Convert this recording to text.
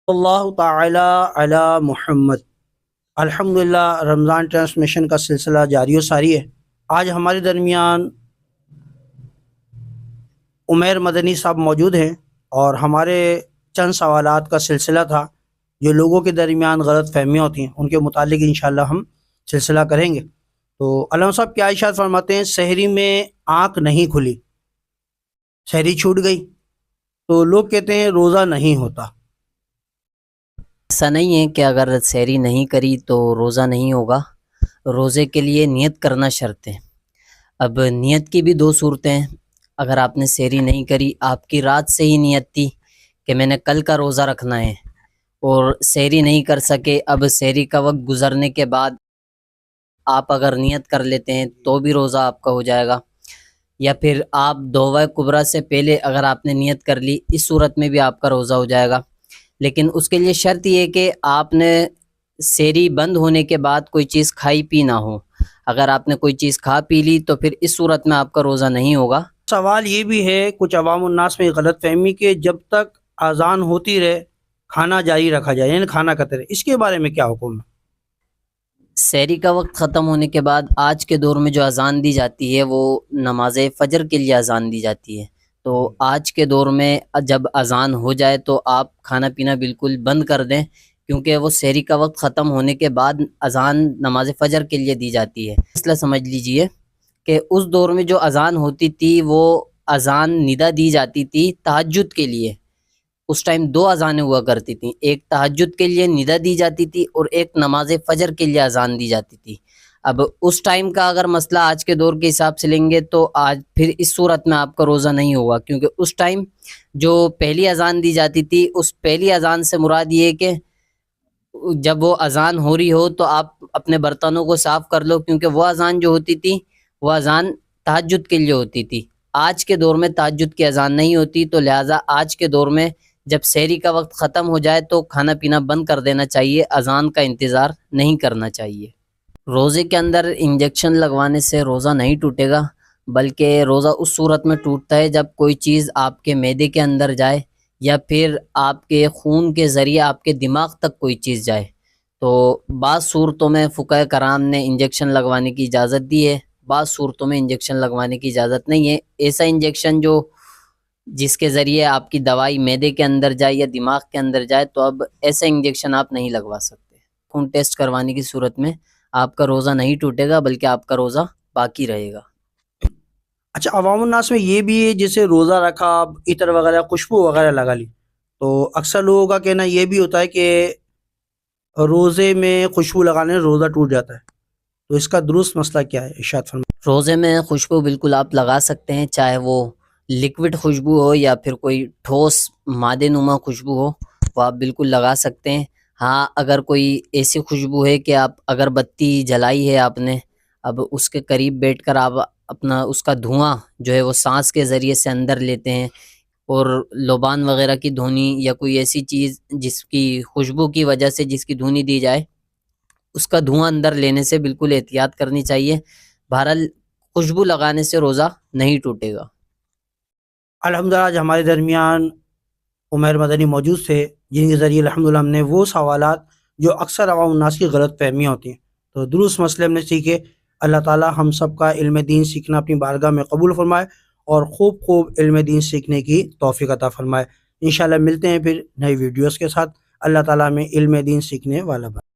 اللہ تعالی علی محمد۔ الحمدللہ رمضان ٹرانسمیشن کا سلسلہ جاری و ساری ہے۔ آج ہمارے درمیان عمیر مدنی صاحب موجود ہیں اور ہمارے چند سوالات کا سلسلہ تھا جو لوگوں کے درمیان غلط فہمیاں ہوتی ہیں، ان کے متعلق انشاءاللہ ہم سلسلہ کریں گے۔ تو علامہ صاحب کیا ارشاد فرماتے ہیں؟ سحری میں آنکھ نہیں کھلی، سحری چھوٹ گئی تو لوگ کہتے ہیں روزہ نہیں ہوتا۔ ایسا نہیں ہے کہ اگر سحری نہیں کری تو روزہ نہیں ہوگا، روزے کے لیے نیت کرنا شرط ہے۔ اب نیت کی بھی دو صورتیں ہیں۔ اگر آپ نے سحری نہیں کری، آپ کی رات سے ہی نیت تھی کہ میں نے کل کا روزہ رکھنا ہے اور سحری نہیں کر سکے، اب سحری کا وقت گزرنے کے بعد آپ اگر نیت کر لیتے ہیں تو بھی روزہ آپ کا ہو جائے گا، یا پھر آپ دوہ کبریٰ سے پہلے اگر آپ نے نیت کر لی، اس صورت میں بھی آپ کا روزہ ہو جائے گا۔ لیکن اس کے لیے شرط یہ کہ آپ نے سحری بند ہونے کے بعد کوئی چیز کھائی پی نہ ہو۔ اگر آپ نے کوئی چیز کھا پی لی تو پھر اس صورت میں آپ کا روزہ نہیں ہوگا۔ سوال یہ بھی ہے کچھ عوام الناس میں غلط فہمی کہ جب تک اذان ہوتی رہے کھانا جاری رکھا جائے، یعنی کھانا کھاتے رہے، اس کے بارے میں کیا حکم ہے؟ سحری کا وقت ختم ہونے کے بعد آج کے دور میں جو اذان دی جاتی ہے وہ نماز فجر کے لیے اذان دی جاتی ہے۔ تو آج کے دور میں جب اذان ہو جائے تو آپ کھانا پینا بالکل بند کر دیں، کیونکہ وہ سحری کا وقت ختم ہونے کے بعد اذان نماز فجر کے لیے دی جاتی ہے۔ مسئلہ سمجھ لیجئے کہ اس دور میں جو اذان ہوتی تھی وہ اذان ندا دی جاتی تھی تہجد کے لیے۔ اس ٹائم دو اذانیں ہوا کرتی تھیں، ایک تہجد کے لیے ندا دی جاتی تھی اور ایک نماز فجر کے لیے اذان دی جاتی تھی۔ اب اس ٹائم کا اگر مسئلہ آج کے دور کے حساب سے لیں گے تو آج پھر اس صورت میں آپ کا روزہ نہیں ہوگا، کیونکہ اس ٹائم جو پہلی اذان دی جاتی تھی اس پہلی اذان سے مراد یہ کہ جب وہ اذان ہو رہی ہو تو آپ اپنے برتنوں کو صاف کر لو، کیونکہ وہ اذان جو ہوتی تھی وہ اذان تہجد کے لیے ہوتی تھی۔ آج کے دور میں تہجد کی اذان نہیں ہوتی، تو لہٰذا آج کے دور میں جب سحری کا وقت ختم ہو جائے تو کھانا پینا بند کر دینا چاہیے، اذان کا انتظار نہیں کرنا چاہیے۔ روزے کے اندر انجیکشن لگوانے سے روزہ نہیں ٹوٹے گا، بلکہ روزہ اس صورت میں ٹوٹتا ہے جب کوئی چیز آپ کے معدے کے اندر جائے یا پھر آپ کے خون کے ذریعے آپ کے دماغ تک کوئی چیز جائے۔ تو بعض صورتوں میں فقہاء کرام نے انجیکشن لگوانے کی اجازت دی ہے، بعض صورتوں میں انجیکشن لگوانے کی اجازت نہیں ہے۔ ایسا انجیکشن جس کے ذریعے آپ کی دوائی معدے کے اندر جائے یا دماغ کے اندر جائے، تو اب ایسا انجیکشن آپ نہیں لگوا سکتے۔ خون ٹیسٹ کروانے کی صورت میں آپ کا روزہ نہیں ٹوٹے گا، بلکہ آپ کا روزہ باقی رہے گا۔ اچھا، عوام الناس میں یہ بھی ہے جیسے روزہ رکھا، عطر وغیرہ خوشبو وغیرہ لگا لی، تو اکثر لوگوں کا کہنا یہ بھی ہوتا ہے کہ روزے میں خوشبو لگانے سے روزہ ٹوٹ جاتا ہے، تو اس کا درست مسئلہ کیا ہے؟ ارشاد فرمائیں۔ روزے میں خوشبو بالکل آپ لگا سکتے ہیں، چاہے وہ لکوڈ خوشبو ہو یا پھر کوئی ٹھوس مادے نما خوشبو ہو، وہ آپ بالکل لگا سکتے ہیں۔ ہاں، اگر کوئی ایسی خوشبو ہے کہ آپ اگر بتی جلائی ہے آپ نے، اب اس کے قریب بیٹھ کر آپ اپنا اس کا دھواں جو ہے وہ سانس کے ذریعے سے اندر لیتے ہیں، اور لوبان وغیرہ کی دھونی یا کوئی ایسی چیز جس کی خوشبو کی وجہ سے جس کی دھونی دی جائے، اس کا دھواں اندر لینے سے بالکل احتیاط کرنی چاہیے۔ بہرحال خوشبو لگانے سے روزہ نہیں ٹوٹے گا۔ الحمدللہ آج ہمارے درمیان عمیر مدنی موجود تھے، جن کے ذریعے الحمدللہ ہم نے وہ سوالات جو اکثر عوام الناس کی غلط فہمیاں ہوتی ہیں تو درست مسئلے ہم نے سیکھے۔ اللہ تعالی ہم سب کا علم دین سیکھنا اپنی بارگاہ میں قبول فرمائے اور خوب خوب علم دین سیکھنے کی توفیق عطا فرمائے۔ انشاءاللہ ملتے ہیں پھر نئی ویڈیوز کے ساتھ۔ اللہ تعالی ہمیں علم دین سیکھنے والا بنائے۔